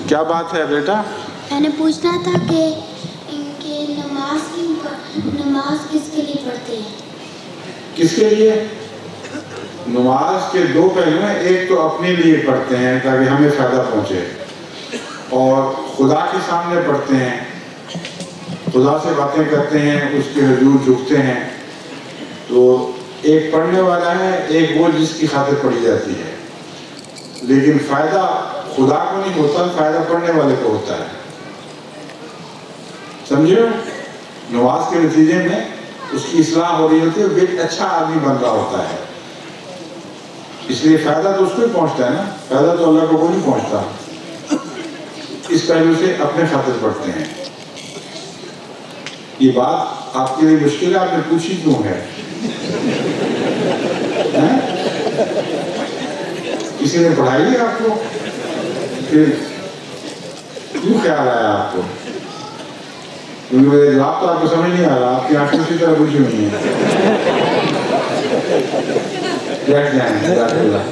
کیا بات ہے بیٹا؟ میں نے پوچھنا تھا کہ نماز کس کے لیے پڑھتے ہیں؟ کس کے لیے؟ نماز کے دو پہلو ہیں، ایک تو اپنے لیے پڑھتے ہیں تاکہ ہمیں فائدہ پہنچے، اور خدا کے سامنے پڑھتے ہیں، خدا سے باتیں کرتے ہیں، اس کے حضور جھکتے ہیں۔ تو ایک پڑھنے والا ہے، ایک وہ جس کی خاطر پڑھی جاتی ہے، لیکن فائدہ خدا کو نہیں ہوتا، فائدہ پڑھنے والے کو ہوتا ہے۔ سمجھو؟ نماز کے نتیجے میں اس کی اصلاح ہو رہی ہوتی ہے، وہ ایک اچھا آدمی بن رہا ہوتا ہے، اس لیے فائدہ تو اس کو ہی پہنچتا ہے نا، فائدہ تو اللہ کو کوئی نہیں پہنچتا۔ اس پہلو سے اپنے خاطر پڑھتے ہیں۔ یہ بات آپ کے لیے مشکل ہے، آپ نے پوچھی کیوں ہے؟ کسی نے پڑھائی ہے آپ کو؟ پھر کیوں خیال آیا آپ کو؟ کیونکہ میرے جواب تو آپ کو سمجھ نہیں آ رہا، آپ کی آنکھیں اسی طرح بجھی ہوئی ہیں۔ بیٹھ جائیں، جزاک اللہ۔